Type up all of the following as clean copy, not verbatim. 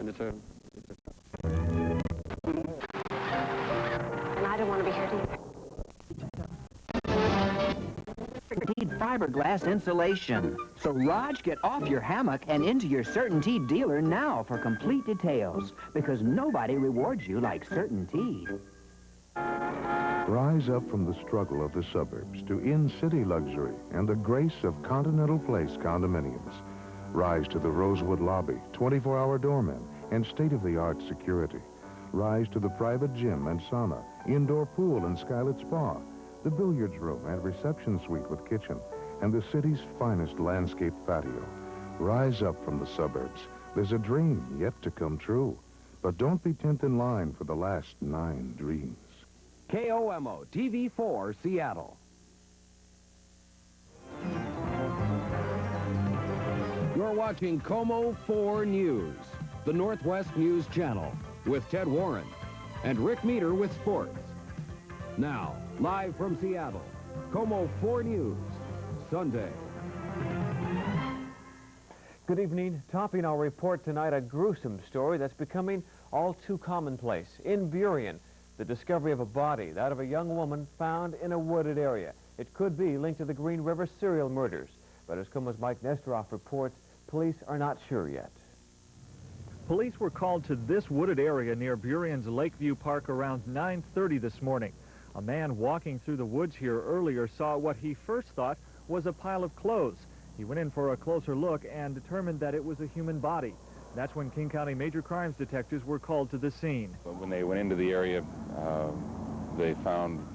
and it's a... And I don't want to be hurt either. Certainteed fiberglass insulation. So, Raj, get off your hammock and into your Certainteed dealer now for complete details, because nobody rewards you like Certainteed. Rise up from the struggle of the suburbs to in-city luxury and the grace of Continental Place condominiums. Rise to the Rosewood lobby, 24-hour doormen, and state-of-the-art security. Rise to the private gym and sauna, indoor pool and skylit spa, the billiards room and reception suite with kitchen, and the city's finest landscape patio. Rise up from the suburbs. There's a dream yet to come true. But don't be 10th in line for the last 9 dreams. KOMO TV4 Seattle. You're watching KOMO 4 News, the Northwest News Channel, with Ted Warren and Rick Meter with sports. Now, live from Seattle, KOMO 4 News, Sunday. Good evening. Topping our report tonight, a gruesome story that's becoming all too commonplace. In Burien, the discovery of a body, that of a young woman found in a wooded area. It could be linked to the Green River serial murders. But as KOMO's Mike Nesteroff reports, police are not sure yet. Police were called to this wooded area near Burien's Lakeview Park around 9:30 this morning. A man walking through the woods here earlier saw what he first thought was a pile of clothes. He went in for a closer look and determined that it was a human body. That's when King County Major Crimes detectives were called to the scene. When they went into the area, they found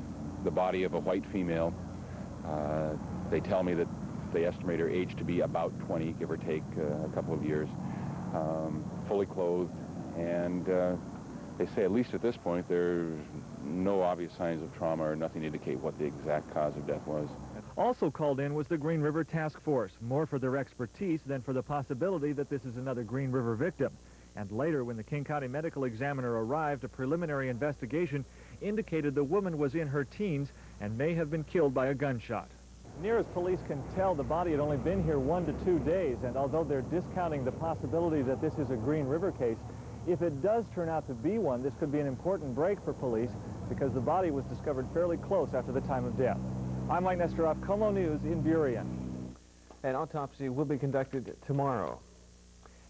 the body of a white female. They tell me that they estimate her age to be about 20, give or take a couple of years, fully clothed, and they say at least at this point there's no obvious signs of trauma or nothing to indicate what the exact cause of death was. Also called in was the Green River Task Force, more for their expertise than for the possibility that this is another Green River victim. And later, when the King County Medical Examiner arrived, a preliminary investigation indicated the woman was in her teens and may have been killed by a gunshot. Near as police can tell, the body had only been here 1 to 2 days, and although they're discounting the possibility that this is a Green River case, if it does turn out to be one, this could be an important break for police because the body was discovered fairly close after the time of death. I'm Mike Nesteroff, KOMO News in Burien. An autopsy will be conducted tomorrow.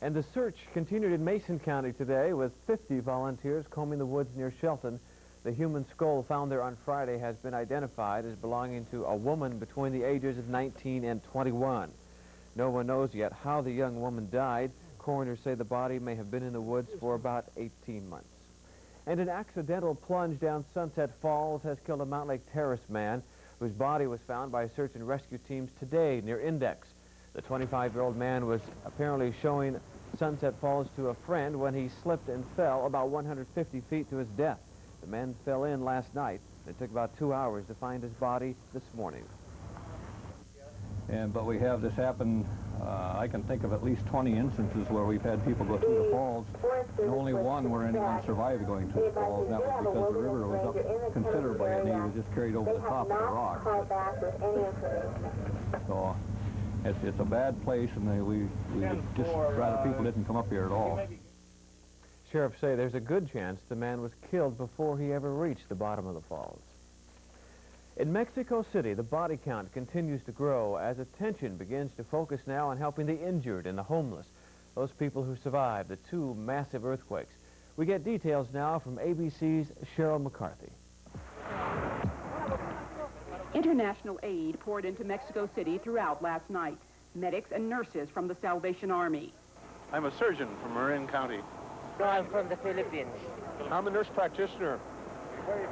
And the search continued in Mason County today with 50 volunteers combing the woods near Shelton. The human skull found there on Friday has been identified as belonging to a woman between the ages of 19 and 21. No one knows yet how the young woman died. Coroners say the body may have been in the woods for about 18 months. And an accidental plunge down Sunset Falls has killed a Mountain Lake Terrace man whose body was found by search and rescue teams today near Index. The 25-year-old man was apparently showing Sunset Falls to a friend when he slipped and fell about 150 feet to his death. The man fell in last night. It took about 2 hours to find his body this morning. But we have this happen, I can think of at least 20 instances where we've had people go through the falls, and only one where anyone survived going through the falls, and that was because the river was up considerably and he was just carried over the top of the rock. So it's a bad place, and we just rather people didn't come up here at all. Sheriffs say there's a good chance the man was killed before he ever reached the bottom of the falls. In Mexico City, the body count continues to grow as attention begins to focus now on helping the injured and the homeless, those people who survived the 2 massive earthquakes. We get details now from ABC's Cheryl McCarthy. International aid poured into Mexico City throughout last night. Medics and nurses from the Salvation Army. I'm a surgeon from Marin County. No, I'm from the Philippines. I'm a nurse practitioner. Where are you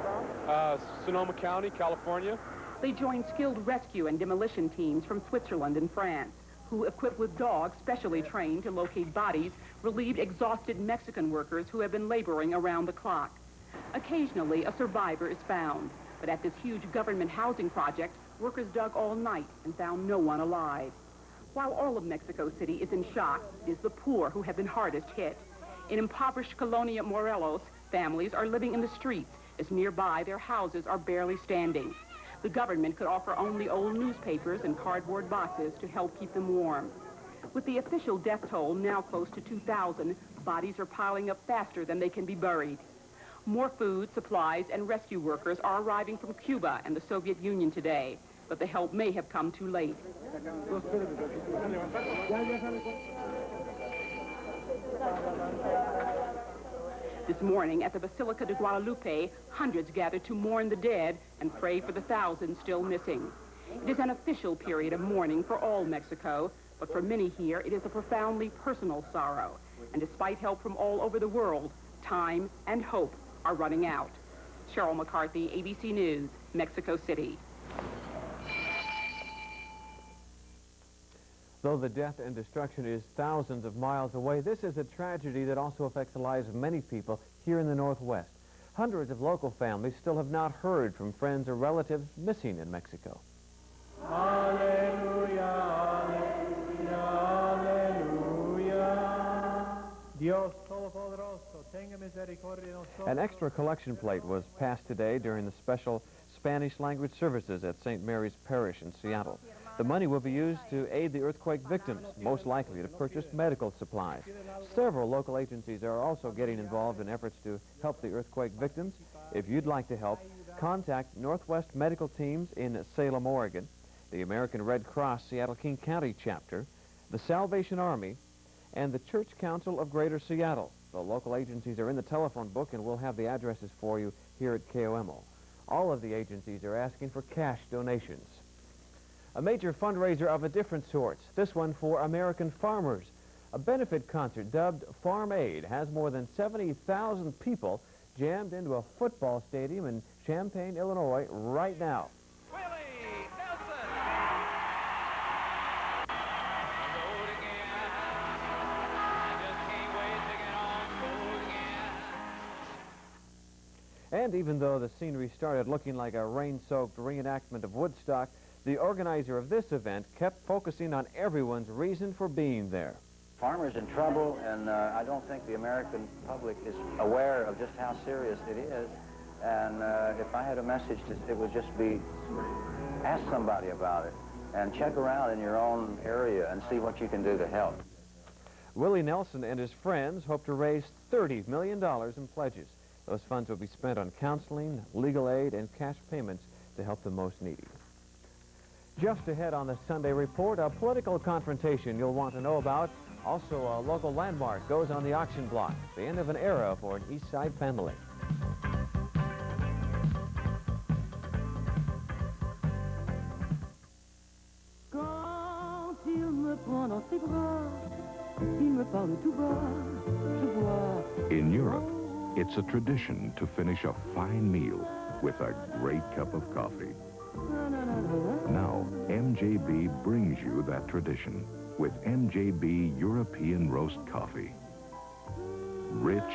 from? Sonoma County, California. They joined skilled rescue and demolition teams from Switzerland and France, who, equipped with dogs specially trained to locate bodies, relieved exhausted Mexican workers who have been laboring around the clock. Occasionally, a survivor is found, but at this huge government housing project, workers dug all night and found no one alive. While all of Mexico City is in shock, it is the poor who have been hardest hit. In impoverished Colonia Morelos, families are living in the streets, as nearby their houses are barely standing. The government could offer only old newspapers and cardboard boxes to help keep them warm. With the official death toll now close to 2,000, Bodies are piling up faster than they can be buried. More food, supplies, and rescue workers are arriving from Cuba and the Soviet Union today, but the help may have come too late. This morning at the Basilica de Guadalupe, hundreds gathered to mourn the dead and pray for the thousands still missing. It is an official period of mourning for all Mexico, but for many here, it is a profoundly personal sorrow. And despite help from all over the world, time and hope are running out. Cheryl McCarthy, ABC News, Mexico City. Though the death and destruction is thousands of miles away, this is a tragedy that also affects the lives of many people here in the Northwest. Hundreds of local families still have not heard from friends or relatives missing in Mexico. Aleluya, aleluya, aleluya. Dios Todopoderoso, tenga misericordia de nosotros. An extra collection plate was passed today during the special Spanish language services at St. Mary's Parish in Seattle. The money will be used to aid the earthquake victims, most likely to purchase medical supplies. Several local agencies are also getting involved in efforts to help the earthquake victims. If you'd like to help, contact Northwest Medical Teams in Salem, Oregon, the American Red Cross Seattle King County chapter, the Salvation Army, and the Church Council of Greater Seattle. The local agencies are in the telephone book, and we'll have the addresses for you here at KOMO. All of the agencies are asking for cash donations. A major fundraiser of a different sort, this one for American farmers. A benefit concert dubbed Farm Aid has more than 70,000 people jammed into a football stadium in Champaign, Illinois right now. And even though the scenery started looking like a rain-soaked reenactment of Woodstock, the organizer of this event kept focusing on everyone's reason for being there. Farmers in trouble, and I don't think the American public is aware of just how serious it is. And if I had a message, it would just be, ask somebody about it, and check around in your own area and see what you can do to help. Willie Nelson and his friends hope to raise $30 million in pledges. Those funds will be spent on counseling, legal aid, and cash payments to help the most needy. Just ahead on the Sunday Report, a political confrontation you'll want to know about. Also, a local landmark goes on the auction block. The end of an era for an East Side family. Quand il me prend dans ses bras, il me parle tout bas, je vois. In Europe, it's a tradition to finish a fine meal with a great cup of coffee. Now, MJB brings you that tradition with MJB European Roast Coffee. Rich,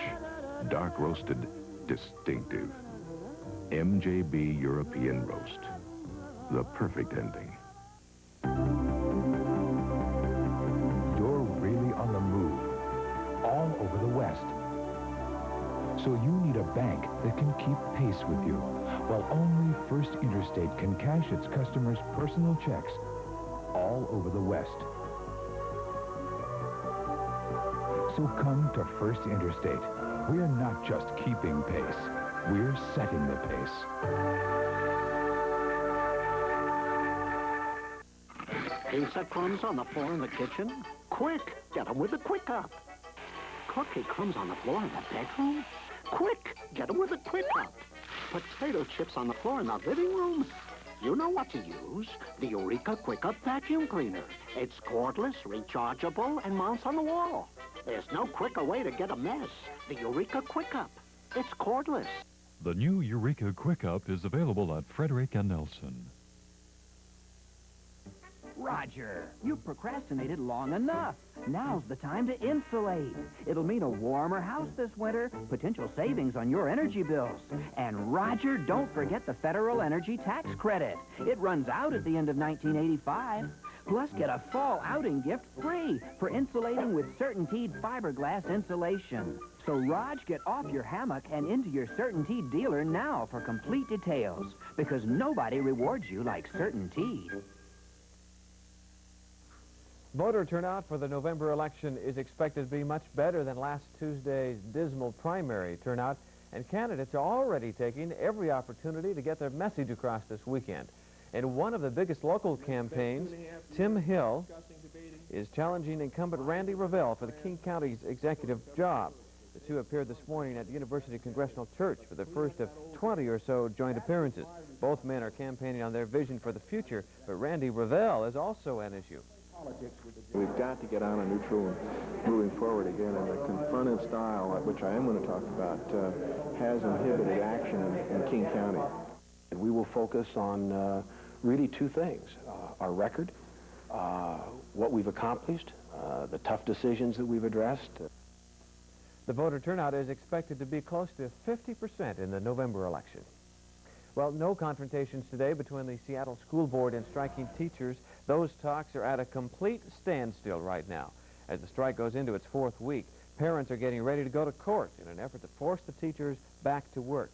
dark roasted, distinctive. MJB European Roast. The perfect ending. You're really on the move, all over the West. So you need a bank that can keep pace with you, while only First Interstate can cash its customers' personal checks all over the West. So come to First Interstate. We're not just keeping pace, we're setting the pace. Pizza crumbs on the floor in the kitchen? Quick, get them with the Quick Up. Cupcake crumbs on the floor in the bedroom? Quick, get them with a Quick Up. Potato chips on the floor in the living room? You know what to use. The Eureka Quick Up vacuum cleaner. It's cordless, rechargeable, and mounts on the wall. There's no quicker way to get a mess. The Eureka Quick Up. It's cordless. The new Eureka Quick Up is available at Frederick and Nelson. Roger, you've procrastinated long enough. Now's the time to insulate. It'll mean a warmer house this winter, potential savings on your energy bills. And Roger, don't forget the federal energy tax credit. It runs out at the end of 1985. Plus, get a fall outing gift free for insulating with CertainTeed fiberglass insulation. So, Raj, get off your hammock and into your CertainTeed dealer now for complete details, because nobody rewards you like CertainTeed. Voter turnout for the November election is expected to be much better than last Tuesday's dismal primary turnout, and candidates are already taking every opportunity to get their message across this weekend. In one of the biggest local campaigns, Tim Hill is challenging incumbent Randy Revelle for the King County's executive job. The two appeared this morning at University Congressional Church for the first of 20 or so joint appearances. Both men are campaigning on their vision for the future, but Randy Revelle is also an issue. We've got to get on a neutral and moving forward again, and the confrontive style, which I am going to talk about, has inhibited action in King County. And we will focus on really two things, our record, what we've accomplished, the tough decisions that we've addressed. The voter turnout is expected to be close to 50% in the November election. Well, no confrontations today between the Seattle School Board and striking teachers. Those talks are at a complete standstill right now. As the strike goes into its fourth week, parents are getting ready to go to court in an effort to force the teachers back to work.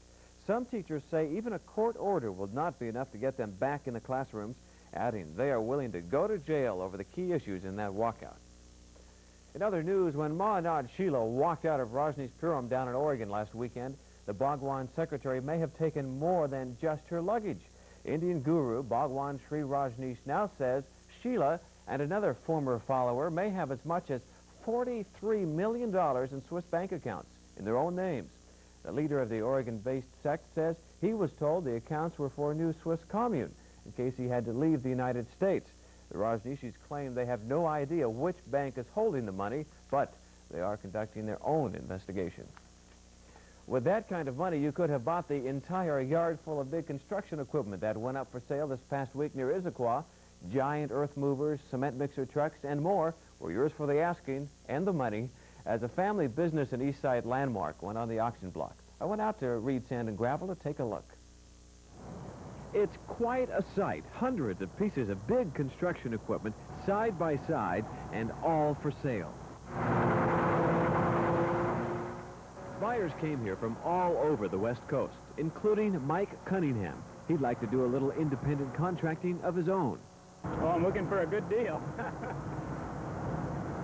Some teachers say even a court order will not be enough to get them back in the classrooms, adding they are willing to go to jail over the key issues in that walkout. In other news, when Mahanad Sheila walked out of Rajneeshpuram down in Oregon last weekend, the Bhagwan secretary may have taken more than just her luggage. Indian guru Bhagwan Sri Rajneesh now says Sheila and another former follower may have as much as $43 million in Swiss bank accounts in their own names. The leader of the Oregon-based sect says he was told the accounts were for a new Swiss commune in case he had to leave the United States. The Rajneeshis claim they have no idea which bank is holding the money, but they are conducting their own investigation. With that kind of money, you could have bought the entire yard full of big construction equipment that went up for sale this past week near Issaquah. Giant earth movers, cement mixer trucks, and more were yours for the asking and the money as a family business in Eastside Landmark went on the auction block. I went out to Reed Sand and Gravel to take a look. It's quite a sight. Hundreds of pieces of big construction equipment side by side and all for sale. Buyers came here from all over the West Coast, including Mike Cunningham. He'd like to do a little independent contracting of his own. Oh, I'm looking for a good deal.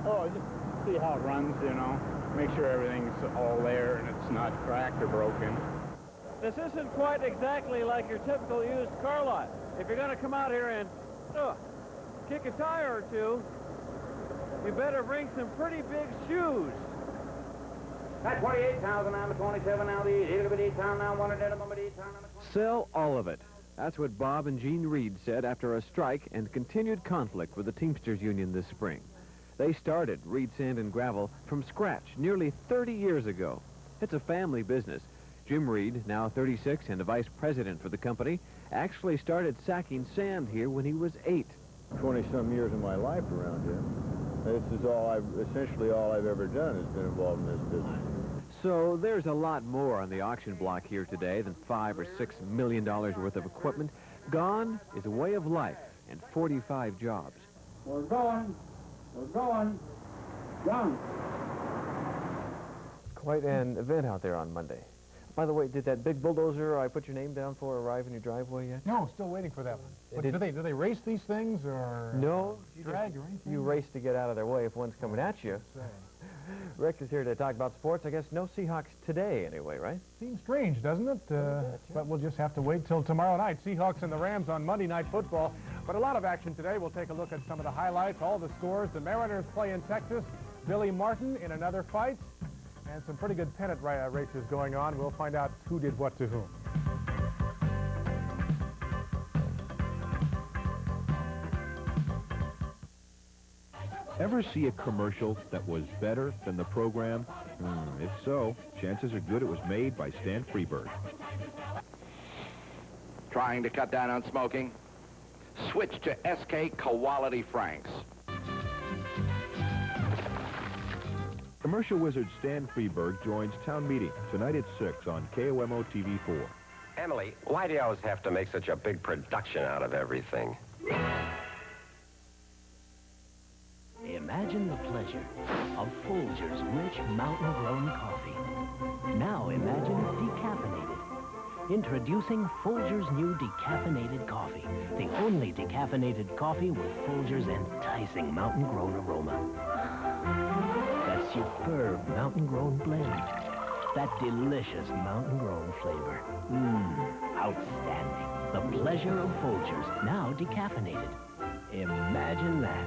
Oh, just see how it runs, you know. Make sure everything's all there and it's not cracked or broken. This isn't quite exactly like your typical used car lot. If you're going to come out here and kick a tire or two, you better bring some pretty big shoes. At 28,000 now, 27 now, the 8 pound now, 1 Sell all of it. That's what Bob and Jean Reed said after a strike and continued conflict with the Teamsters Union this spring. They started Reed Sand and Gravel from scratch nearly 30 years ago. It's a family business. Jim Reed, now 36 and a vice president for the company, actually started sacking sand here when he was 8. 20-some years of my life around here. This is essentially all I've ever done has been involved in this business. So there's a lot more on the auction block here today than $5 or $6 million worth of equipment. Gone is a way of life and 45 jobs. We're going. Young. Quite an event out there on Monday. By the way, did that big bulldozer I put your name down for arrive in your driveway yet? No, still waiting for that one. But do they race these things or no drag or anything? You race to get out of their way if one's coming at you. Rick is here to talk about sports. I guess no Seahawks today anyway, right? Seems strange, doesn't it? But we'll just have to wait till tomorrow night. Seahawks and the Rams on Monday Night Football. But a lot of action today. We'll take a look at some of the highlights, all the scores. The Mariners play in Texas. Billy Martin in another fight. And some pretty good pennant races going on. We'll find out who did what to whom. Ever see a commercial that was better than the program? If so, chances are good it was made by Stan Freberg. Trying to cut down on smoking? Switch to SK Quality Franks. Commercial wizard Stan Freberg joins Town Meeting tonight at 6 on KOMO TV 4. Emily, why do you always have to make such a big production out of everything? Imagine the pleasure of Folger's rich mountain-grown coffee. Now imagine it decaffeinated. Introducing Folgers' new decaffeinated coffee. The only decaffeinated coffee with Folgers' enticing mountain-grown aroma. That superb mountain-grown blend. That delicious mountain-grown flavor. Outstanding. The pleasure of Folgers, now decaffeinated. Imagine that.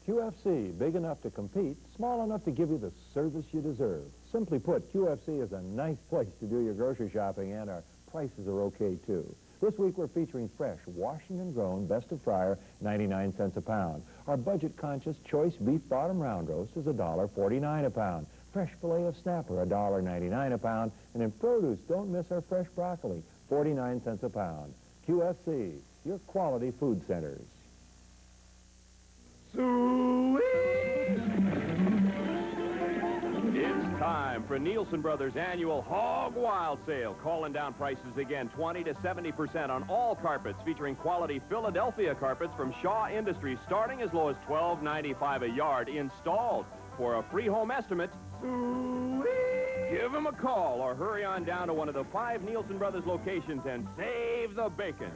QFC, big enough to compete, small enough to give you the service you deserve. Simply put, QFC is a nice place to do your grocery shopping, and our prices are okay, too. This week, we're featuring fresh, Washington-grown, best of fryer, 99 cents a pound. Our budget-conscious choice beef bottom round roast is $1.49 a pound. Fresh filet of snapper, $1.99 a pound. And in produce, don't miss our fresh broccoli, 49 cents a pound. QFC, your quality food centers. It's time for Nielsen Brothers' annual Hog Wild Sale. Calling down prices again, 20 to 70% on all carpets, featuring quality Philadelphia carpets from Shaw Industries, starting as low as $12.95 a yard installed. For a free home estimate, give them a call or hurry on down to one of the 5 Nielsen Brothers locations and save the bacon.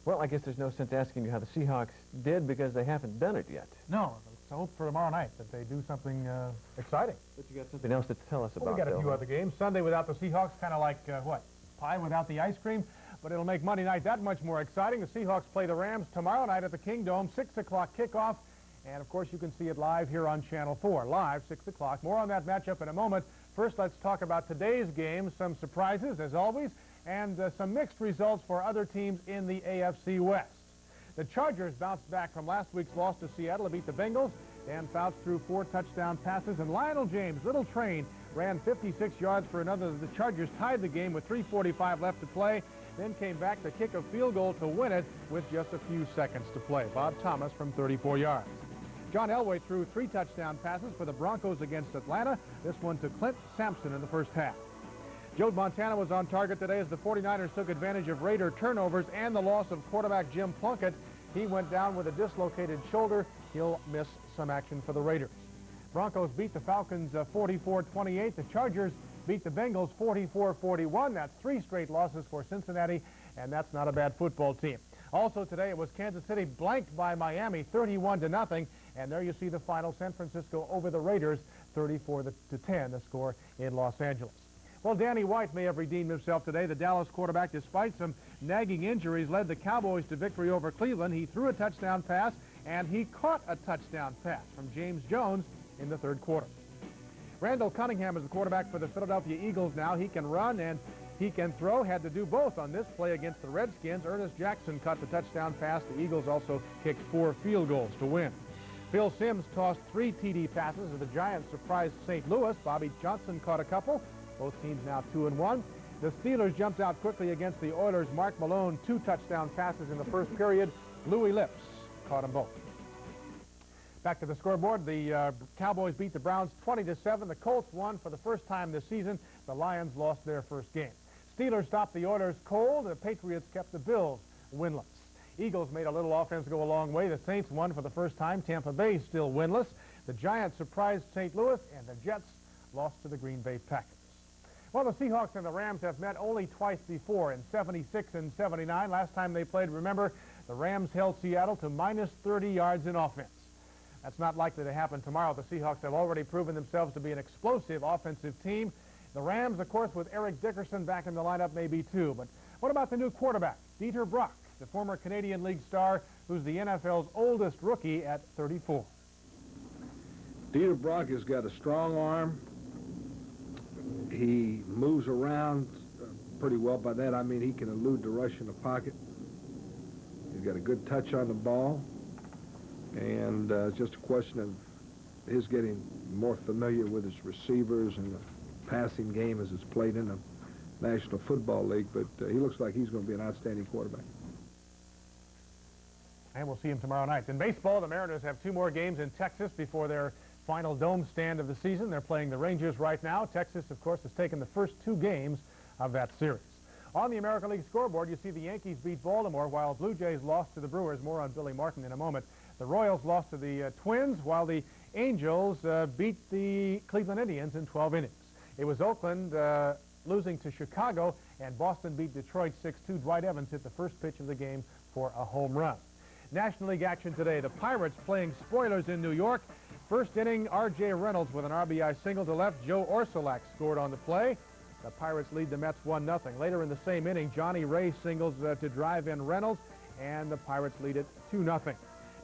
Well, I guess there's no sense asking you how the Seahawks did because they haven't done it yet. No, let's hope for tomorrow night that they do something exciting. But you got something else to tell us about, We got a few Bill. other games. Sunday without the Seahawks, kind of like, what, pie without the ice cream? But it'll make Monday night that much more exciting. The Seahawks play the Rams tomorrow night at the Kingdome, 6 o'clock kickoff. And, of course, you can see it live here on Channel 4, live, 6 o'clock. More on that matchup in a moment. First, let's talk about today's game, some surprises, as always, and some mixed results for other teams in the AFC West. The Chargers bounced back from last week's loss to Seattle to beat the Bengals. Dan Fouts threw 4 touchdown passes, and Lionel James, little train, ran 56 yards for another. The Chargers tied the game with 3:45 left to play, then came back to kick a field goal to win it with just a few seconds to play. Bob Thomas from 34 yards. John Elway threw 3 touchdown passes for the Broncos against Atlanta. This one to Clint Sampson in the first half. Joe Montana was on target today as the 49ers took advantage of Raider turnovers and the loss of quarterback Jim Plunkett. He went down with a dislocated shoulder. He'll miss some action for the Raiders. Broncos beat the Falcons 44-28. The Chargers beat the Bengals 44-41. That's 3 straight losses for Cincinnati, and that's not a bad football team. Also today, it was Kansas City blanked by Miami 31-0, and there you see the final. San Francisco over the Raiders 34-10, the score in Los Angeles. Well, Danny White may have redeemed himself today. The Dallas quarterback, despite some nagging injuries, led the Cowboys to victory over Cleveland. He threw a touchdown pass, and he caught a touchdown pass from James Jones in the third quarter. Randall Cunningham is the quarterback for the Philadelphia Eagles now. He can run and he can throw. Had to do both on this play against the Redskins. Ernest Jackson caught the touchdown pass. The Eagles also kicked 4 field goals to win. Phil Simms tossed 3 TD passes as the Giants surprised St. Louis. Bobby Johnson caught a couple. Both teams now 2-1. The Steelers jumped out quickly against the Oilers. Mark Malone, 2 touchdown passes in the first period. Louis Lips caught them both. Back to the scoreboard. The Cowboys beat the Browns 20-7. The Colts won for the first time this season. The Lions lost their first game. Steelers stopped the Oilers cold. The Patriots kept the Bills winless. Eagles made a little offense go a long way. The Saints won for the first time. Tampa Bay still winless. The Giants surprised St. Louis, and the Jets lost to the Green Bay Packers. Well, the Seahawks and the Rams have met only twice before, in 76 and 79. Last time they played, remember, the Rams held Seattle to minus 30 yards in offense. That's not likely to happen tomorrow. The Seahawks have already proven themselves to be an explosive offensive team. The Rams, of course, with Eric Dickerson back in the lineup, maybe too. But what about the new quarterback, Dieter Brock, the former Canadian League star, who's the NFL's oldest rookie at 34? Dieter Brock has got a strong arm. He moves around pretty well. By that, I mean he can elude the rush in the pocket. He's got a good touch on the ball. And it's just a question of his getting more familiar with his receivers and the passing game as it's played in the National Football League. But he looks like he's going to be an outstanding quarterback. And we'll see him tomorrow night. In baseball, the Mariners have 2 more games in Texas before their final dome stand of the season. They're playing the Rangers right now. Texas, of course, has taken the first 2 games of that series. On the American League scoreboard, you see the Yankees beat Baltimore while Blue Jays lost to the Brewers. More on Billy Martin in a moment. The Royals lost to the Twins while the Angels beat the Cleveland Indians in 12 innings. It was Oakland losing to Chicago, and Boston beat Detroit 6-2. Dwight Evans hit the first pitch of the game for a home run. National League action today. The Pirates playing spoilers in New York. First inning, R.J. Reynolds with an RBI single to left. Joe Orsulak scored on the play. The Pirates lead the Mets 1-0. Later in the same inning, Johnny Ray singles to drive in Reynolds, and the Pirates lead it 2-0.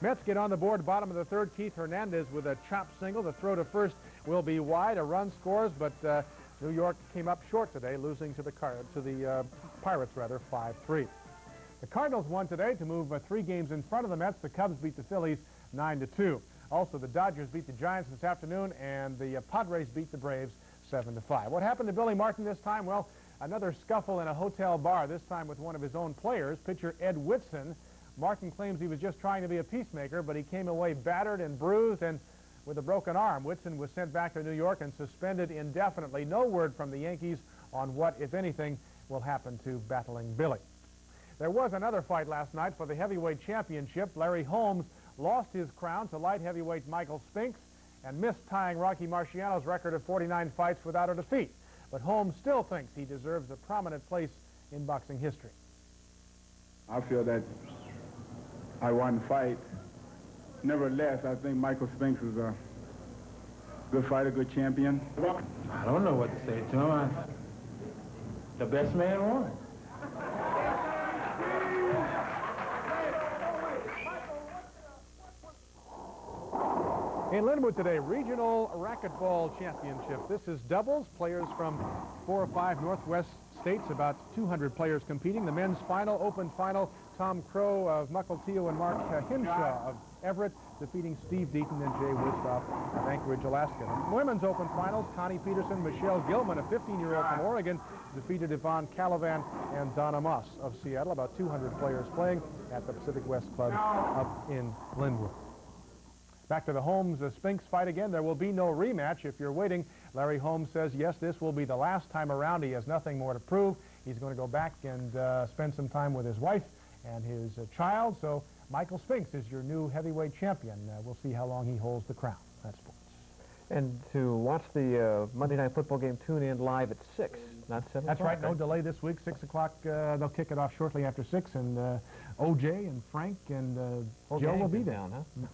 Mets get on the board, bottom of the third. Keith Hernandez with a chop single. The throw to first will be wide. A run scores, but New York came up short today, losing to the Pirates, 5-3. The Cardinals won today to move 3 games in front of the Mets. The Cubs beat the Phillies 9-2. Also, the Dodgers beat the Giants this afternoon, and the Padres beat the Braves 7-5. What happened to Billy Martin this time? Well, another scuffle in a hotel bar, this time with one of his own players, pitcher Ed Whitson. Martin claims he was just trying to be a peacemaker, but he came away battered and bruised and with a broken arm. Whitson was sent back to New York and suspended indefinitely. No word from the Yankees on what, if anything, will happen to battling Billy. There was another fight last night for the heavyweight championship. Larry Holmes lost his crown to light heavyweight Michael Spinks and missed tying Rocky Marciano's record of 49 fights without a defeat. But Holmes still thinks he deserves a prominent place in boxing history. I feel that I won the fight. Nevertheless, I think Michael Spinks is a good fighter, good champion. I don't know what to say to him. The best man won. In Linwood today, Regional Racquetball Championship. This is doubles. Players from 4 or 5 Northwest states, about 200 players competing. The men's final, open final, Tom Crow of Mukilteo and Mark Hinshaw of Everett defeating Steve Deaton and Jay Woodstock of Anchorage, Alaska. The women's open finals, Connie Peterson, Michelle Gilman, a 15-year-old from Oregon, defeated Yvonne Calavan and Donna Moss of Seattle. About 200 players playing at the Pacific West Club up in Linwood. Back to the Holmes-Spinks fight again. There will be no rematch if you're waiting. Larry Holmes says, yes, this will be the last time around. He has nothing more to prove. He's going to go back and spend some time with his wife and his child. So Michael Spinks is your new heavyweight champion. We'll see how long he holds the crown. That's sports. And to watch the Monday Night Football game, tune in live at 6, not 7 That's right. No delay this week. 6 o'clock. They'll kick it off shortly after 6, and O.J. and Frank and Joe will be down. Huh?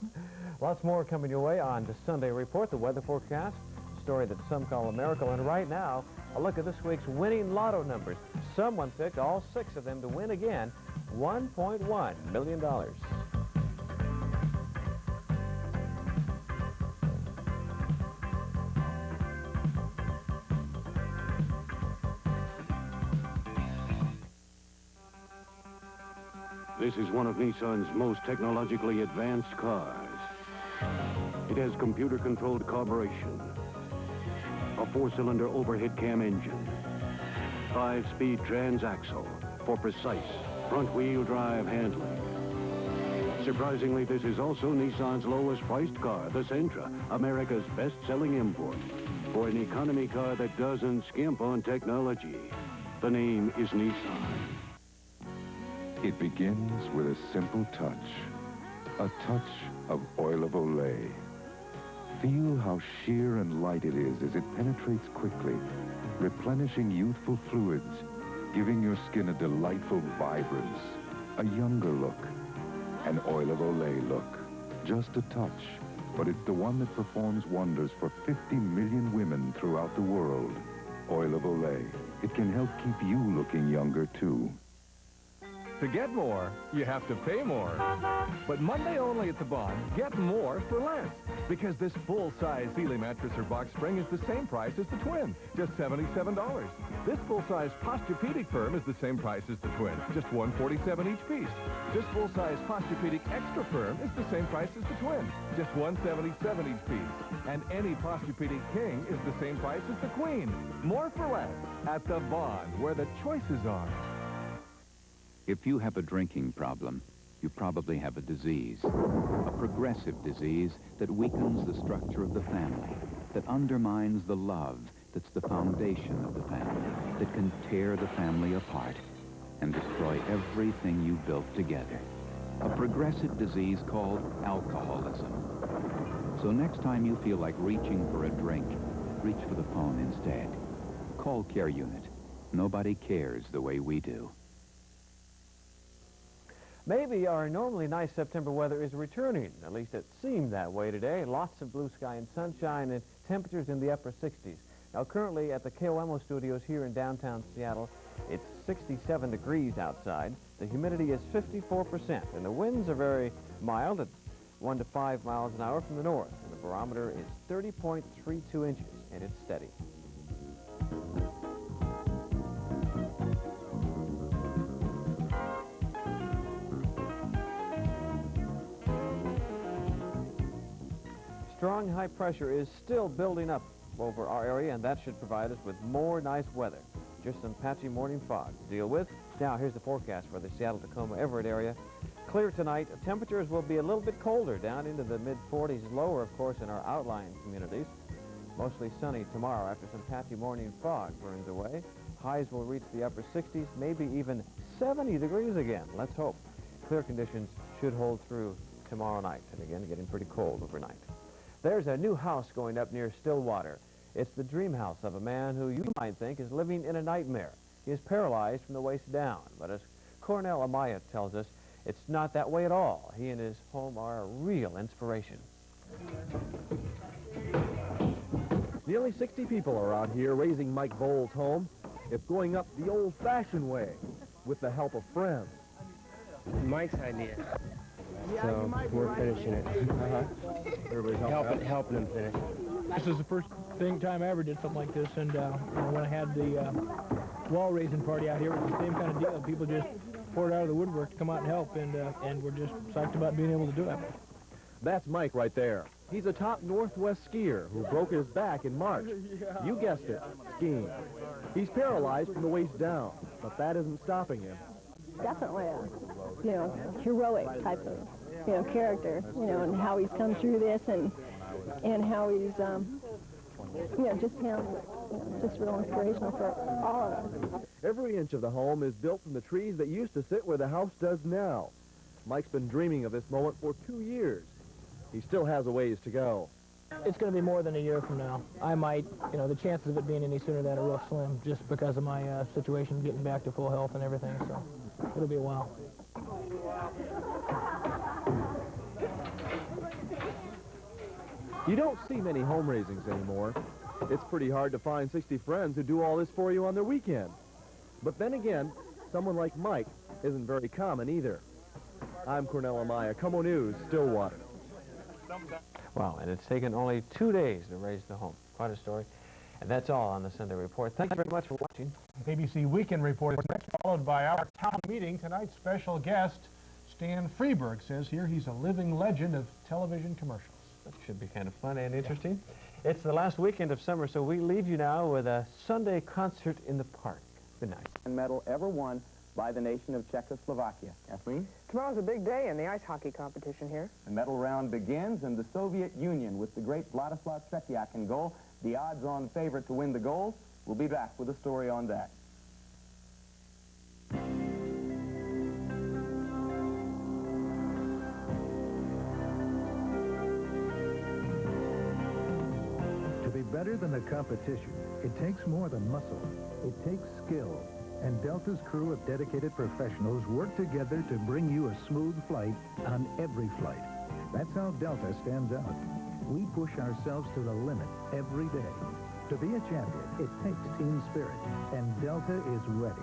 Lots more coming your way on the Sunday Report, the weather forecast, story that some call a miracle, and right now, a look at this week's winning lotto numbers. Someone picked all 6 of them to win again, $1.1 million. This is one of Nissan's most technologically advanced cars. It has computer-controlled carburation, a 4-cylinder overhead cam engine, 5-speed transaxle for precise front-wheel drive handling. Surprisingly, this is also Nissan's lowest-priced car, the Sentra, America's best-selling import. For an economy car that doesn't skimp on technology, the name is Nissan. It begins with a simple touch, a touch of oil of Olay. Feel how sheer and light it is as it penetrates quickly, replenishing youthful fluids, giving your skin a delightful vibrance, a younger look, an oil of Olay look. Just a touch, but it's the one that performs wonders for 50 million women throughout the world. Oil of Olay. It can help keep you looking younger, too. To get more, you have to pay more. But Monday only at the Bond, get more for less. Because this full-size Sealy mattress or box spring is the same price as the Twin, just $77. This full-size Posturepedic firm is the same price as the Twin, just $147 each piece. This full-size Posturepedic extra firm is the same price as the Twin, just $177 each piece. And any Posturepedic King is the same price as the Queen. More for less at the Bond, where the choices are. If you have a drinking problem, you probably have a disease, a progressive disease that weakens the structure of the family, that undermines the love that's the foundation of the family, that can tear the family apart and destroy everything you built together. A progressive disease called alcoholism. So next time you feel like reaching for a drink, reach for the phone instead. Call Care Unit. Nobody cares the way we do. Maybe our normally nice September weather is returning. At least it seemed that way today. Lots of blue sky and sunshine and temperatures in the upper 60s. Now, currently at the KOMO studios here in downtown Seattle, it's 67 degrees outside. The humidity is 54%, and the winds are very mild at 1 to 5 miles an hour from the north. And the barometer is 30.32 inches, and it's steady. Strong high pressure is still building up over our area, and that should provide us with more nice weather. Just some patchy morning fog to deal with. Now, here's the forecast for the Seattle, Tacoma, Everett area. Clear tonight. Temperatures will be a little bit colder, down into the mid-40s, lower, of course, in our outlying communities. Mostly sunny tomorrow after some patchy morning fog burns away. Highs will reach the upper 60s, maybe even 70 degrees again. Let's hope. Clear conditions should hold through tomorrow night, and again, getting pretty cold overnight. There's a new house going up near Stillwater. It's the dream house of a man who you might think is living in a nightmare. He is paralyzed from the waist down, but as Cornell Amaya tells us, it's not that way at all. He and his home are a real inspiration. Nearly 60 people are out here raising Mike Bowles' home. It's going up the old-fashioned way, with the help of friends. Mike's idea. So we're finishing it. Everybody's helping him finish. This is the first time I ever did something like this, and when I had the wall raising party out here, it was the same kind of deal. People just poured out of the woodwork to come out and help, and we're just psyched about being able to do it. That's Mike right there. He's a top Northwest skier who broke his back in March. You guessed it, skiing. He's paralyzed from the waist down, but that isn't stopping him. Definitely a, heroic type of, character, and how he's come through this and how he's, just him, just real inspirational for all of us. Every inch of the home is built from the trees that used to sit where the house does now. Mike's been dreaming of this moment for 2 years. He still has a ways to go. It's going to be more than a year from now. I might, the chances of it being any sooner than that are real slim, just because of my situation, getting back to full health and everything, so it'll be a while. You don't see many home raisings anymore. It's pretty hard to find 60 friends who do all this for you on their weekend. But then again, someone like Mike isn't very common either. I'm Cornell Amaya, KOMO News, Stillwater. Wow, and it's taken only 2 days to raise the home. Quite a story. And that's all on the Sunday Report. Thank you very much for watching. ABC Weekend Report is next, followed by our town meeting. Tonight's special guest, Stan Freeberg, says here he's a living legend of television commercials. That should be kind of fun and interesting. It's the last weekend of summer, so we leave you now with a Sunday concert in the park. Good night. Medal ever won by the nation of Czechoslovakia. Kathleen? Tomorrow's a big day in the ice hockey competition here. The medal round begins in the Soviet Union with the great Vladislav Tretiak in goal. The odds-on favorite to win the gold. We'll be back with a story on that. To be better than the competition, it takes more than muscle. It takes skill. And Delta's crew of dedicated professionals work together to bring you a smooth flight on every flight. That's how Delta stands out. We push ourselves to the limit every day. To be a champion, it takes team spirit, and Delta is ready.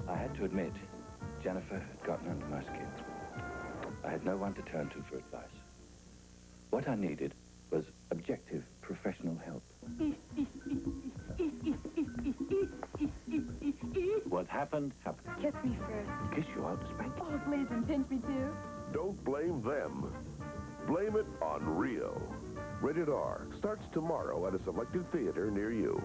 I had to admit, Jennifer had gotten under my skin. I had no one to turn to for advice. What I needed was objective professional help. What happened, happened. Kiss me first. Kiss you out to spank. Oh, please, and pinch me too. Don't blame them. Blame it on Rio. Rated R starts tomorrow at a selected theater near you.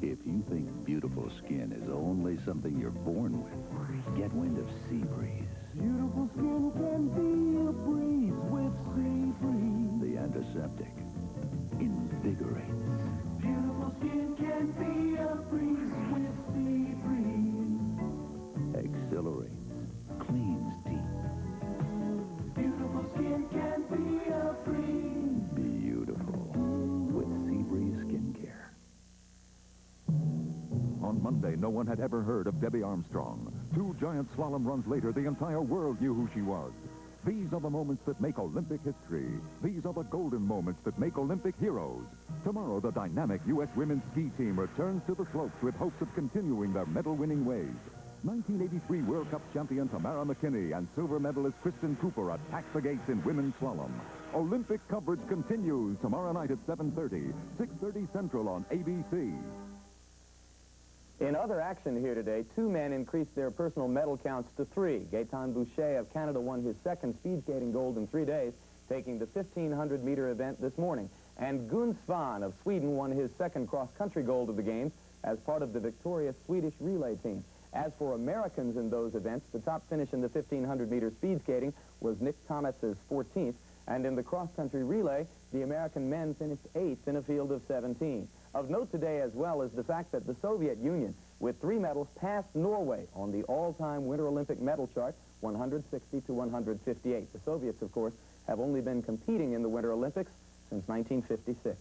If you think beautiful skin is only something you're born with, get wind of Sea Breeze. Beautiful skin can be a breeze with Sea Breeze. The antiseptic. Invigorates. Beautiful skin can be a breeze with Sea Breeze. Exhilarates. Cleans deep. Beautiful skin can be a breeze. Beautiful. With Sea Breeze Skincare. On Monday, no one had ever heard of Debbie Armstrong. 2 giant slalom runs later, the entire world knew who she was. These are the moments that make Olympic history. These are the golden moments that make Olympic heroes. Tomorrow, the dynamic U.S. women's ski team returns to the slopes with hopes of continuing their medal-winning ways. 1983 World Cup champion Tamara McKinney and silver medalist Kristen Cooper attack the gates in women's slalom. Olympic coverage continues tomorrow night at 7:30, 6:30 Central on ABC. In other action here today, 2 men increased their personal medal counts to 3. Gaetan Boucher of Canada won his 2nd speed skating gold in 3 days, taking the 1,500-meter event this morning. And Gun Svan of Sweden won his 2nd cross-country gold of the Games as part of the victorious Swedish relay team. As for Americans in those events, the top finish in the 1,500-meter speed skating was Nick Thomas's 14th, and in the cross-country relay, the American men finished 8th in a field of 17. Of note today as well is the fact that the Soviet Union, with 3 medals, passed Norway on the all-time Winter Olympic medal chart, 160 to 158. The Soviets, of course, have only been competing in the Winter Olympics since 1956.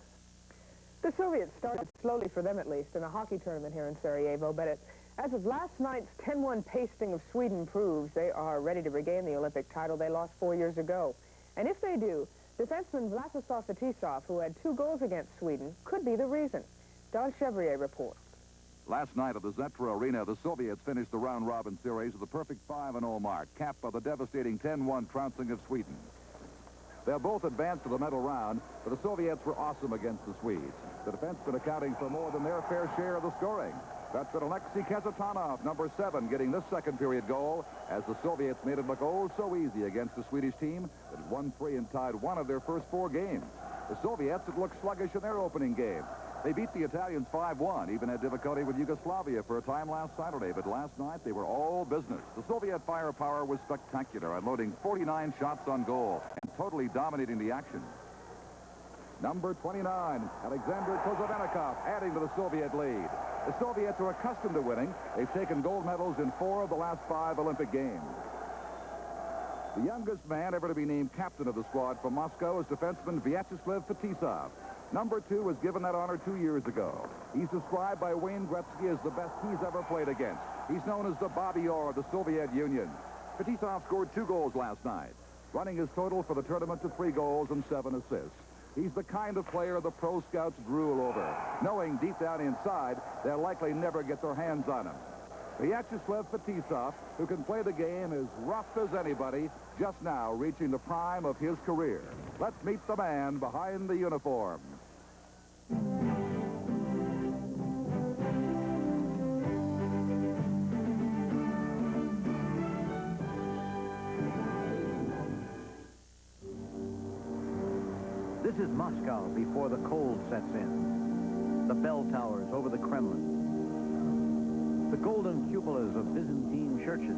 The Soviets started slowly, for them at least, in a hockey tournament here in Sarajevo, but as of last night's 10-1 pasting of Sweden proves, they are ready to regain the Olympic title they lost 4 years ago. And if they do, defenseman Vladislav Fetisov, who had 2 goals against Sweden, could be the reason. Don Chevrier reports. Last night at the Zetra Arena, the Soviets finished the round-robin series with a perfect 5-0 mark, capped by the devastating 10-1 trouncing of Sweden. They'll both advance to the medal round, but the Soviets were awesome against the Swedes. The defensemen accounting for more than their fair share of the scoring. Veteran Alexei Kazatanov, number 7, getting this second-period goal, as the Soviets made it look oh so easy against the Swedish team that had won 3 and tied 1 of their first 4 games. The Soviets had looked sluggish in their opening game. They beat the Italians 5-1, even had difficulty with Yugoslavia for a time last Saturday, but last night they were all business. The Soviet firepower was spectacular, unloading 49 shots on goal and totally dominating the action. Number 29, Alexander Kozovenikov, adding to the Soviet lead. The Soviets are accustomed to winning. They've taken gold medals in 4 of the last 5 Olympic Games. The youngest man ever to be named captain of the squad from Moscow is defenseman Vyacheslav Fetisov. Number 2 was given that honor 2 years ago. He's described by Wayne Gretzky as the best he's ever played against. He's known as the Bobby Orr of the Soviet Union. Fetisov scored 2 goals last night, running his total for the tournament to 3 goals and 7 assists. He's the kind of player the pro scouts drool over, knowing deep down inside they'll likely never get their hands on him. Vyacheslav Fetisov, who can play the game as rough as anybody, just now reaching the prime of his career. Let's meet the man behind the uniform. This is Moscow before the cold sets in. The bell towers over the Kremlin. The golden cupolas of Byzantine churches.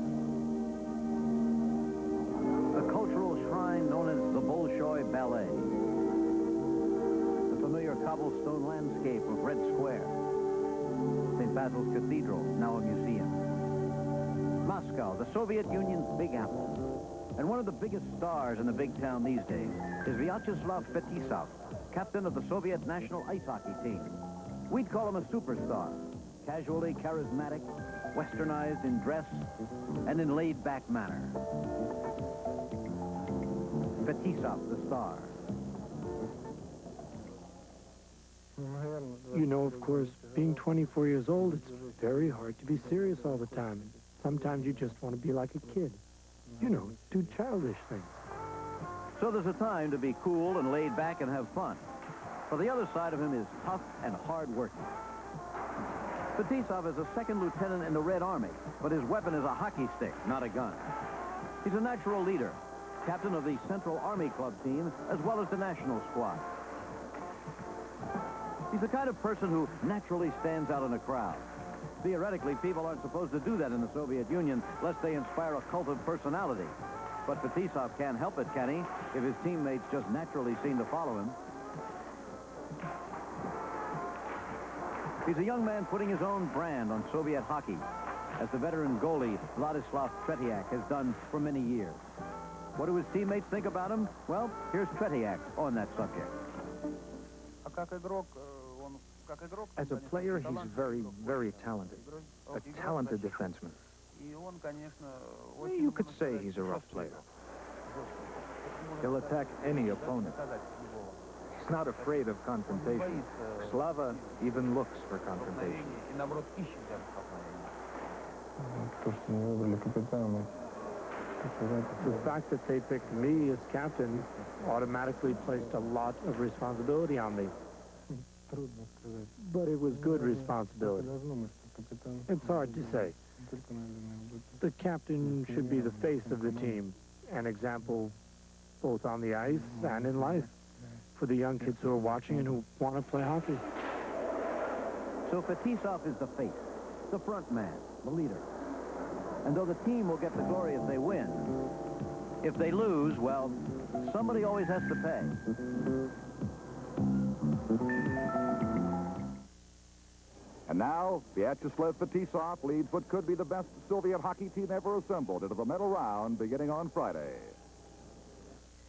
A cultural shrine known as the Bolshoi Ballet. The familiar cobblestone landscape of Red Square. St. Basil's Cathedral, now a museum. Moscow, the Soviet Union's Big Apple. And one of the biggest stars in the big town these days is Vyacheslav Fetisov, captain of the Soviet national ice hockey team. We'd call him a superstar, casually charismatic, westernized in dress, and in laid-back manner. Fetisov, the star. You know, of course, being 24 years old, it's very hard to be serious all the time. Sometimes you just want to be like a kid. You know, do childish things. So there's a time to be cool and laid back and have fun. For the other side of him is tough and hard-working. Fetisov is a 2nd lieutenant in the Red Army, but his weapon is a hockey stick, not a gun. He's a natural leader, captain of the Central Army Club team, as well as the national squad. He's the kind of person who naturally stands out in a crowd. Theoretically, people aren't supposed to do that in the Soviet Union, lest they inspire a cult of personality. But Fetisov can't help it, can he, if his teammates just naturally seem to follow him. He's a young man putting his own brand on Soviet hockey, as the veteran goalie Vladislav Tretiak has done for many years. What do his teammates think about him? Well, here's Tretiak on that subject. As a player, he's very, very talented. A talented defenseman. You could say he's a rough player. He'll attack any opponent. He's not afraid of confrontation. Slava even looks for confrontation. The fact that they picked me as captain automatically placed a lot of responsibility on me. But it was good responsibility. It's hard to say. The captain should be the face of the team, an example both on the ice and in life for the young kids who are watching and who want to play hockey. So Fetisov is the face, the front man, the leader. And though the team will get the glory if they win, if they lose, well, somebody always has to pay. And now, Vyacheslav Fetisov leads what could be the best Soviet hockey team ever assembled into the medal round beginning on Friday.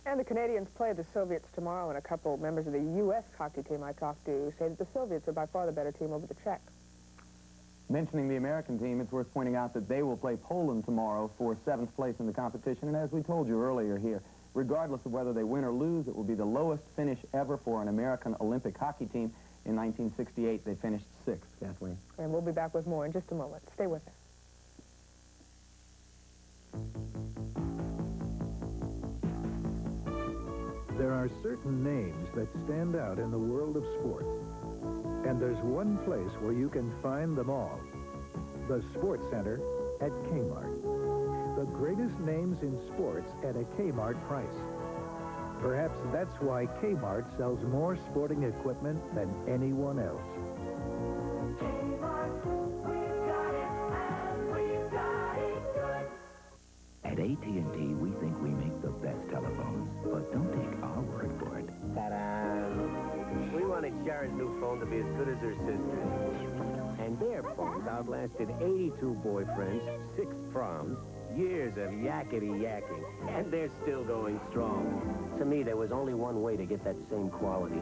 And the Canadians play the Soviets tomorrow, and a couple members of the U.S. hockey team I talked to say that the Soviets are by far the better team over the Czechs. Mentioning the American team, it's worth pointing out that they will play Poland tomorrow for 7th place in the competition. And as we told you earlier here, regardless of whether they win or lose, it will be the lowest finish ever for an American Olympic hockey team. In 1968, they finished 6th, Kathleen. And we'll be back with more in just a moment. Stay with us. There are certain names that stand out in the world of sports. And there's one place where you can find them all. The Sports Center at Kmart. The greatest names in sports at a Kmart price. Perhaps that's why Kmart sells more sporting equipment than anyone else. At AT&T, we think we make the best telephones, but don't take our word for it. Ta-da! We wanted Sharon's new phone to be as good as her sister's. And their phones outlasted 82 boyfriends, 6 proms, years of yakety-yakking, and they're still going strong. To me, there was only one way to get that same quality.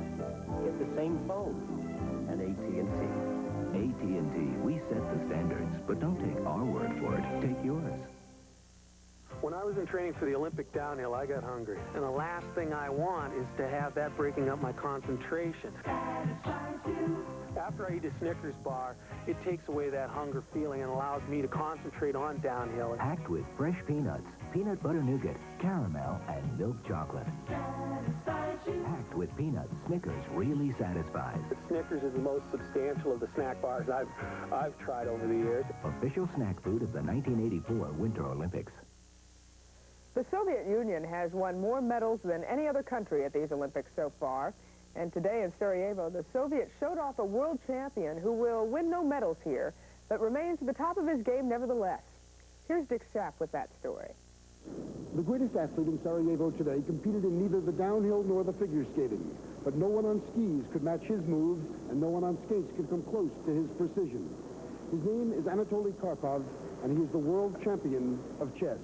Get the same phone at AT&T. AT&T, we set the standards, but don't take our word for it. Take yours. When I was in training for the Olympic downhill, I got hungry. And the last thing I want is to have that breaking up my concentration. After I eat a Snickers bar, it takes away that hunger feeling and allows me to concentrate on downhill. Packed with fresh peanuts, peanut butter nougat, caramel, and milk chocolate. Packed with peanuts, Snickers really satisfies. Snickers is the most substantial of the snack bars I've tried over the years. Official snack food of the 1984 Winter Olympics. The Soviet Union has won more medals than any other country at these Olympics so far. And today in Sarajevo, the Soviets showed off a world champion who will win no medals here, but remains at the top of his game nevertheless. Here's Dick Schaap with that story. The greatest athlete in Sarajevo today competed in neither the downhill nor the figure skating. But no one on skis could match his moves, and no one on skates could come close to his precision. His name is Anatoly Karpov, and he is the world champion of chess.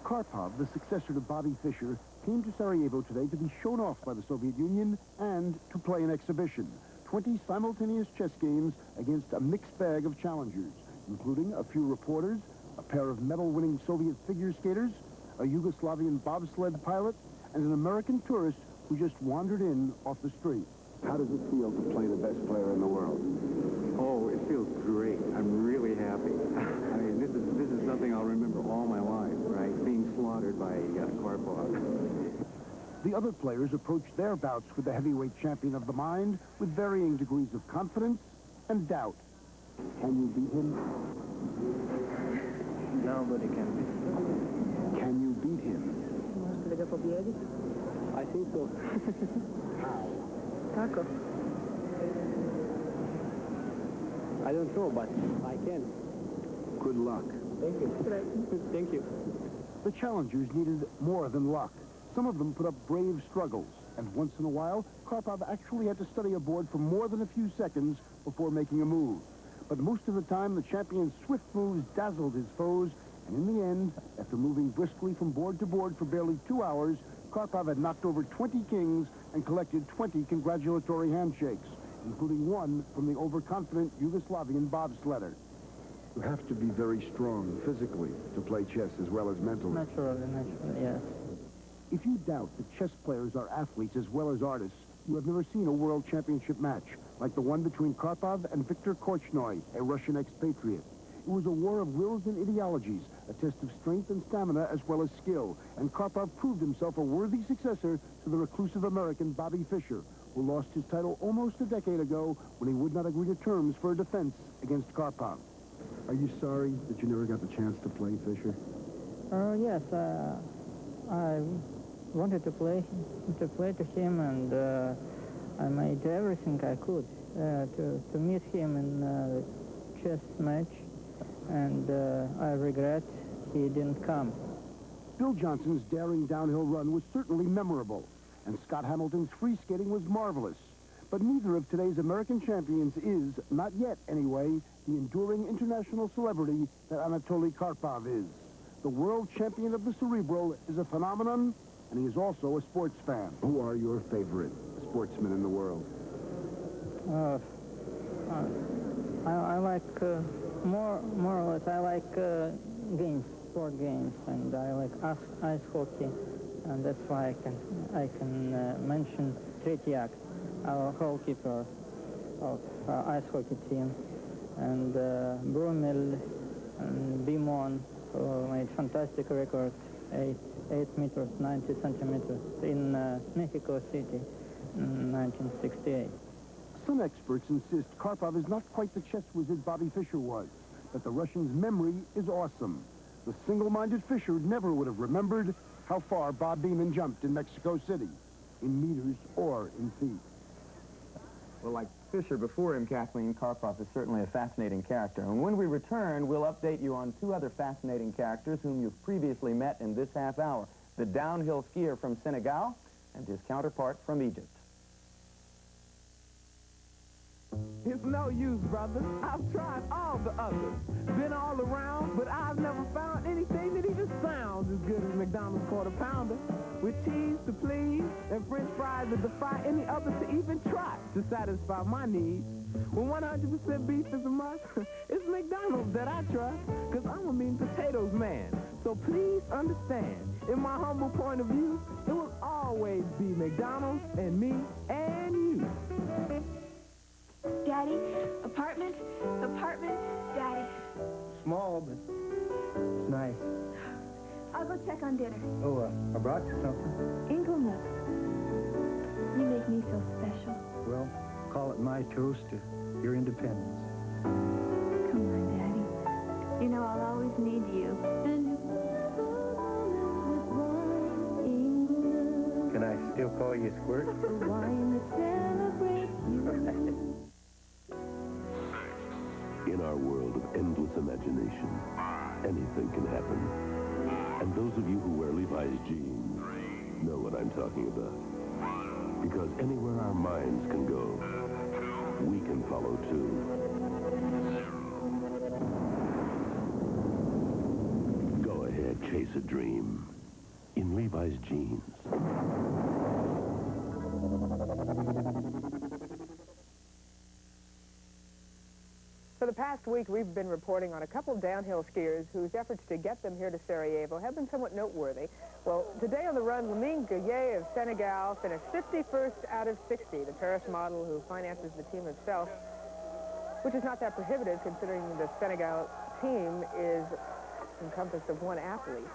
Karpov, the successor to Bobby Fischer, came to Sarajevo today to be shown off by the Soviet Union and to play an exhibition. 20 simultaneous chess games against a mixed bag of challengers, including a few reporters, a pair of medal-winning Soviet figure skaters, a Yugoslavian bobsled pilot, and an American tourist who just wandered in off the street. How does it feel to play the best player in the world? Oh, it feels great. I'm really happy. I mean, this is something I'll remember all my life, right? Being slaughtered by Karpov. The other players approached their bouts with the heavyweight champion of the mind with varying degrees of confidence and doubt. Can you beat him? Nobody can beat him. Can you beat him? I think so. How? Taco. I don't know, but I can. Good luck. Thank you. Thank you. The challengers needed more than luck. Some of them put up brave struggles, and once in a while, Karpov actually had to study a board for more than a few seconds before making a move. But most of the time, the champion's swift moves dazzled his foes, and in the end, after moving briskly from board to board for barely 2 hours, Karpov had knocked over 20 kings and collected 20 congratulatory handshakes, including one from the overconfident Yugoslavian bobsledder. You have to be very strong physically to play chess as well as mentally. Naturally, yes. If you doubt that chess players are athletes as well as artists, you have never seen a world championship match like the one between Karpov and Viktor Korchnoi, a Russian expatriate. It was a war of wills and ideologies, a test of strength and stamina as well as skill, and Karpov proved himself a worthy successor to the reclusive American Bobby Fischer, who lost his title almost a decade ago when he would not agree to terms for a defense against Karpov. Are you sorry that you never got the chance to play Fischer? Yes, I wanted to play to him, and I made everything I could to meet him in the chess match, and I regret he didn't come. Bill Johnson's daring downhill run was certainly memorable, and Scott Hamilton's free skating was marvelous. But neither of today's American champions is, not yet anyway, the enduring international celebrity that Anatoly Karpov is. The world champion of the cerebral is a phenomenon, and he is also a sports fan. Who are your favorite sportsmen in the world? I like more or less. I like sport games, and I like ice hockey, and that's why I can mention Tretiak, our goalkeeper of ice hockey team, and Brumel and Bimon, who made fantastic record, 8 meters, 90 centimeters in Mexico City in 1968. Some experts insist Karpov is not quite the chess wizard Bobby Fischer was, but the Russian's memory is awesome. The single-minded Fischer never would have remembered how far Bob Beamon jumped in Mexico City, in meters or in feet. Well, like Fischer before him, Kathleen, Karpov is certainly a fascinating character. And when we return, we'll update you on 2 other fascinating characters whom you've previously met in this half hour. The downhill skier from Senegal and his counterpart from Egypt. It's no use, brother. I've tried all the others. Been all around, but I've never found anything that even sounds as good as McDonald's Quarter Pounder. With cheese to please and French fries that defy any other to even try to satisfy my needs. When 100% beef is a must, it's McDonald's that I trust, because I'm a mean potatoes man. So please understand, in my humble point of view, it will always be McDonald's and me and you. Daddy, apartment, Daddy. Small, but it's nice. I'll go check on dinner. Oh, I brought you something. Inkle milk. You make me so special. Well, call it my toast to your independence. Come on, Daddy. You know I'll always need you. Can I still call you Squirt? In our world of endless imagination, anything can happen. And those of you who wear Levi's jeans know what I'm talking about. Because anywhere our minds can go, we can follow too. Go ahead, chase a dream in Levi's jeans. For the past week, we've been reporting on a couple of downhill skiers whose efforts to get them here to Sarajevo have been somewhat noteworthy. Well, today on the run, Lamine Gueye of Senegal finished 51st out of 60, the Paris model who finances the team himself, which is not that prohibitive considering the Senegal team is encompassed of one athlete.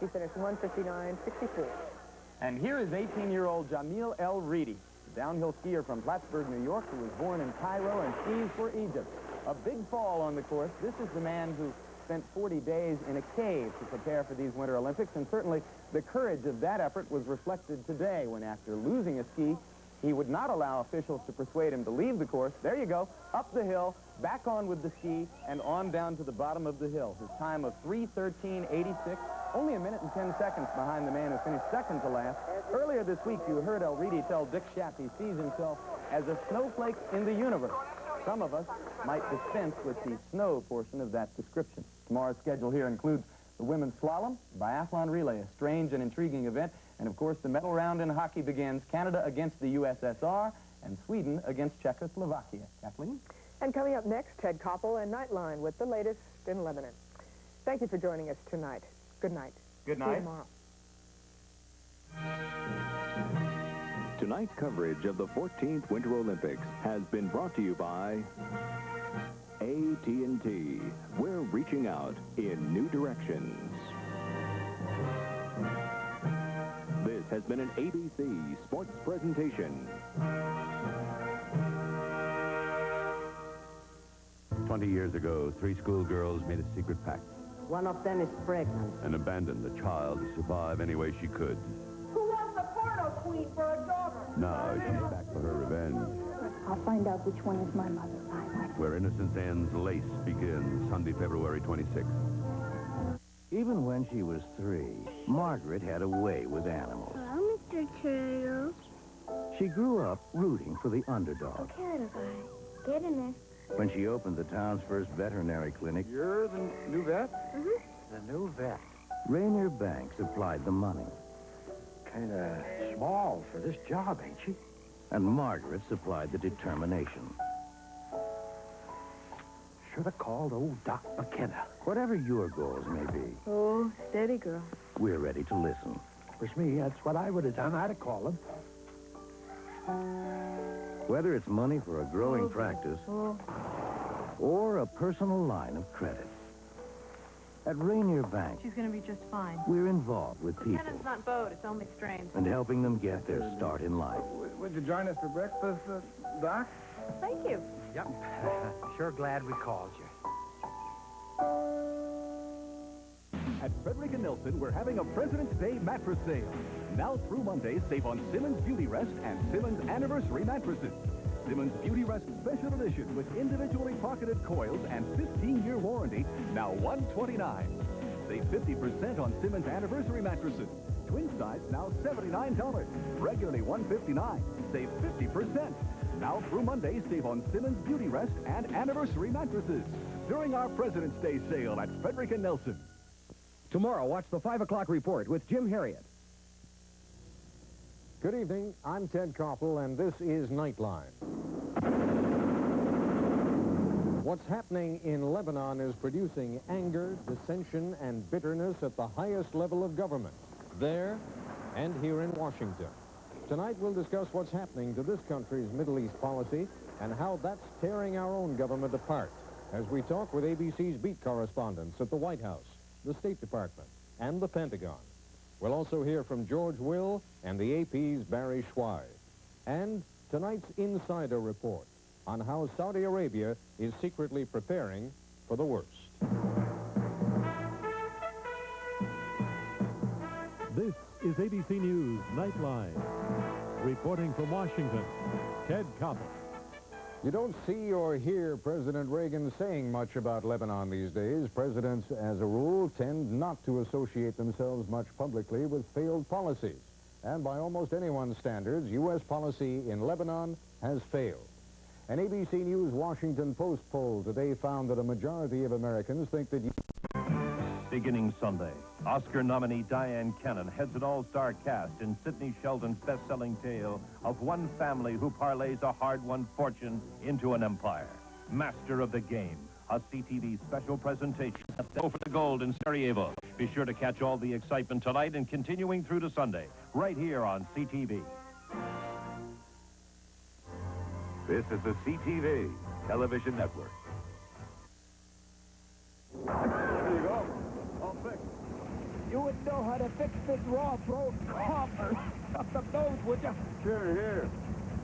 He finished 159.64. And here is 18-year-old Jamil El Reedy, a downhill skier from Plattsburgh, New York, who was born in Cairo and skis for Egypt. A big fall on the course. This is the man who spent 40 days in a cave to prepare for these Winter Olympics, and certainly the courage of that effort was reflected today when, after losing a ski, He would not allow officials to persuade him to leave the course. There you go, up the hill, back on with the ski, and on down to the bottom of the hill. His time of 3:13.86, only a minute and 10 seconds behind the man who finished second to last. Earlier this week, you heard El Reedy tell Dick Schaap he sees himself as a snowflake in the universe. Some of us might dispense with the snow portion of that description. Tomorrow's schedule here includes the women's slalom, biathlon relay, a strange and intriguing event, and of course the medal round in hockey begins. Canada against the USSR and Sweden against Czechoslovakia. Kathleen? And coming up next, Ted Koppel and Nightline with the latest in Lebanon. Thank you for joining us tonight. Good night. Good See night. you tomorrow. Tonight's coverage of the 14th Winter Olympics has been brought to you by AT&T. We're reaching out in new directions. This has been an ABC Sports presentation. 20 years ago, 3 schoolgirls made a secret pact One of them is pregnant. and abandoned the child to survive any way she could. Who wants a porno queen for a daughter? Now she's back for her revenge. I'll find out which one is my mother. Where Innocence Ends, Lace begins, Sunday, February 26th. Even when she was 3, Margaret had a way with animals. Hello, Mr. Turtle. She grew up rooting for the underdog. Okay, get in there. When she opened the town's first veterinary clinic, You're the new vet? Mm-hmm. The new vet. Rainier Bank supplied the money. Kind of small for this job, ain't she? And Margaret supplied the determination. Should have called old Doc McKenna. Whatever your goals may be, Oh, steady, girl. we're ready to listen. Was me, that's what I would have done. I'd have called him. Whether it's money for a growing practice or a personal line of credit. At Rainier Bank, She's going to be just fine. we're involved with people Cannon's not bowed, it's only strained. and helping them get their start in life. Would you join us for breakfast, Doc? Thank you. Yep. Sure glad we called you. At Frederick & Nelson, we're having a President's Day mattress sale. Now through Monday, save on Simmons Beauty Rest and Simmons Anniversary mattresses. Simmons Beauty Rest Special Edition with individually pocketed coils and 15-year warranty, now $129. Save 50% on Simmons Anniversary mattresses. Twin size now $79, regularly $159. Save 50%. Now through Monday, save on Simmons Beauty Rest and Anniversary mattresses during our President's Day sale at Frederick & Nelson. Tomorrow, watch the 5 o'clock report with Jim Harriet. Good evening. I'm Ted Koppel, and this is Nightline. What's happening in Lebanon is producing anger, dissension, and bitterness at the highest level of government, there and here in Washington. Tonight, we'll discuss what's happening to this country's Middle East policy and how that's tearing our own government apart as we talk with ABC's beat correspondents at the White House, the State Department, and the Pentagon. We'll also hear from George Will and the AP's Barry Schweig. And tonight's Insider Report on how Saudi Arabia is secretly preparing for the worst. This is ABC News Nightline. Reporting from Washington, Ted Koppel. You don't see or hear President Reagan saying much about Lebanon these days. Presidents, as a rule, tend not to associate themselves much publicly with failed policies. And by almost anyone's standards, U.S. policy in Lebanon has failed. An ABC News Washington Post poll today found that a majority of Americans think that... Beginning Sunday, Oscar nominee Diane Cannon heads an all-star cast in Sidney Sheldon's best-selling tale of one family who parlays a hard-won fortune into an empire. Master of the Game, a CTV special presentation. Go for the gold in Sarajevo. Be sure to catch all the excitement tonight and continuing through to Sunday, right here on CTV. This is the CTV Television Network. There you go. All fixed. You would know how to fix this raw throat cough or stuff up those, would you? Here, here.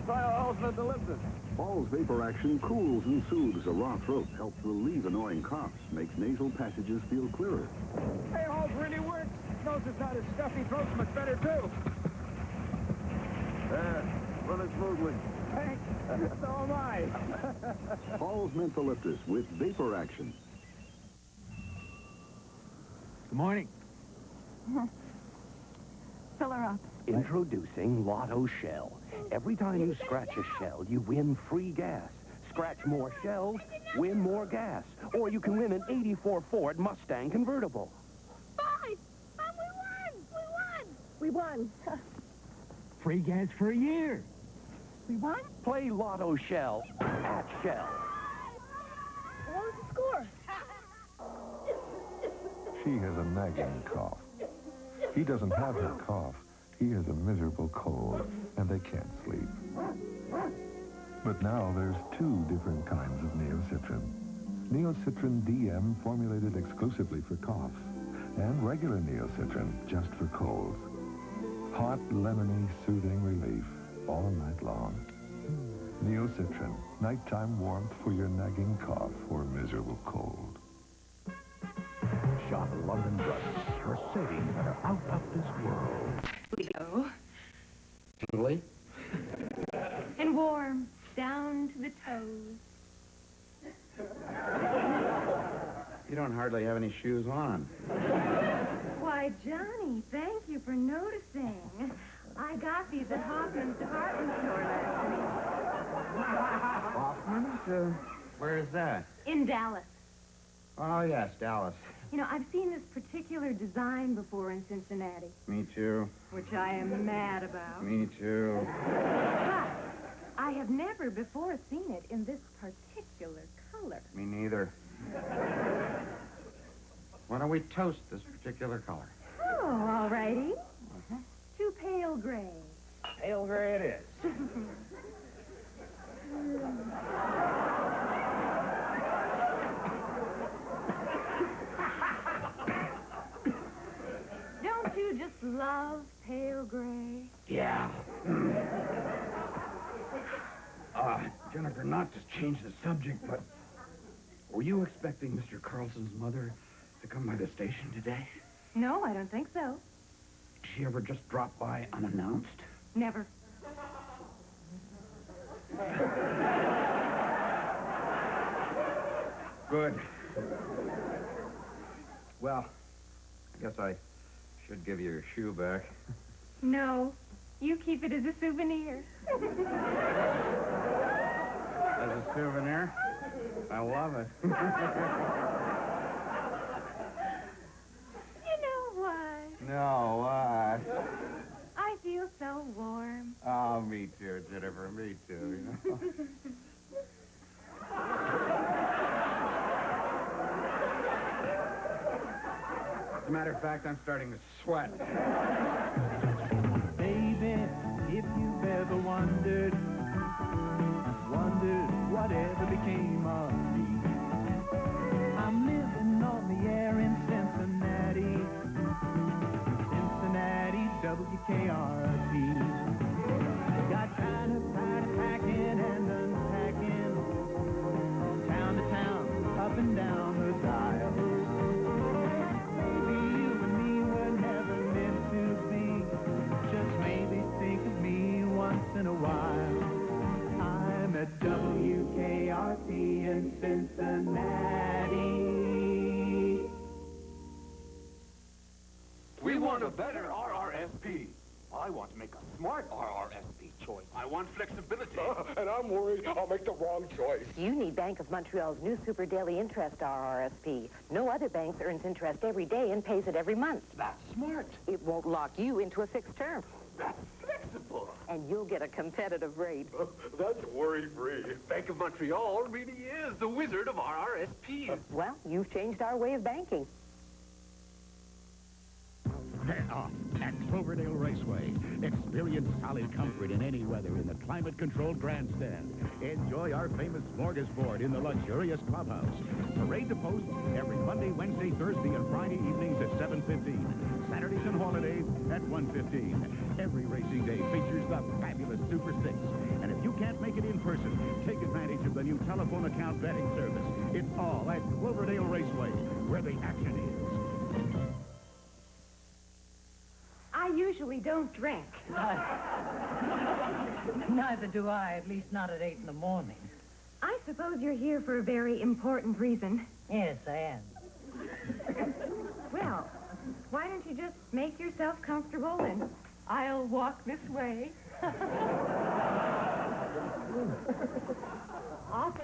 Try Halsman to lift it. Ball's vapor action cools and soothes a raw throat, helps relieve annoying coughs, makes nasal passages feel clearer. Hey, Halls really works. Knows it's not as stuffy throat's much better, too. There. running smoothly. Thanks. So am I. Hall's Mentholyptus with vapor action. Good morning. Fill her up. Introducing Lotto Shell. Every time you scratch a shell, you win free gas. Scratch more shells, win more gas. Or you can win an '84 Ford Mustang convertible. Boys! Mom, we won! Free gas for a year. We won? Play Lotto Shell at Shell. What was the score? She has a nagging cough. He doesn't have her cough. He has a miserable cold, and they can't sleep. But now there's two different kinds of Neocitrin. Neocitrin DM formulated exclusively for coughs, and regular Neocitrin just for colds. Hot, lemony, soothing relief all night long. Neocitrin, nighttime warmth for your nagging cough or miserable cold. Shop London Drugs for savings that are out of this world. We go. Smoothly. And warm, down to the toes. You don't hardly have any shoes on. Why, Johnny, thank you for noticing. I got these at Hoffman's department store last week. Hoffman's? Where is that? In Dallas. Oh, yes, Dallas. You know, I've seen this particular design before in Cincinnati, Me too. which I am mad about. Me too. But I have never before seen it in this particular color. Me neither. Why don't we toast this particular color? Oh, all righty. To pale gray. Pale gray it is. Don't you just love pale gray? Yeah. Jennifer, not to change the subject, but were you expecting Mr. Carlson's mother to come by the station today? No, I don't think so. Did she ever just drop by unannounced? Never. Good. Well, I guess I should give you your shoe back. No, you keep it as a souvenir. As a souvenir? I love it. You know why? No, why? I feel so warm. Oh, me too, Jennifer. Me too, you know. As a matter of fact, I'm starting to sweat. Baby, if you've ever wondered whatever became of me. I'm living on the air in Cincinnati, WKRP. Got kind of tired of packing and unpacking, town to town, up and down the dial. Maybe you and me were never meant to be. Just maybe think of me once in a while. I'm at WKRP in Cincinnati. We want a better RRSP. I want to make a smart RRSP choice. I want flexibility. And I'm worried I'll make the wrong choice. You need Bank of Montreal's new Super Daily Interest RRSP. No other bank earns interest every day and pays it every month. That's smart. It won't lock you into a fixed term. That's flexible. And you'll get a competitive rate. That's worry-free. Bank of Montreal really is the wizard of RRSP. Well, you've changed our way of banking. They're off at Cloverdale Raceway. Experience solid comfort in any weather in the climate-controlled grandstand. Enjoy our famous smorgasbord in the luxurious clubhouse. Parade to post every Monday, Wednesday, Thursday, and Friday evenings at 7:15. Saturdays and holidays at 1:15. Every racing day features the fabulous Super 6. And if you can't make it in person, take advantage of the new telephone account betting service. It's all at Cloverdale Raceway, where the action is. I usually usually don't drink. Neither do I, at least not at 8 in the morning. I suppose you're here for a very important reason. Yes, I am. Well, why don't you just make yourself comfortable and I'll walk this way. Off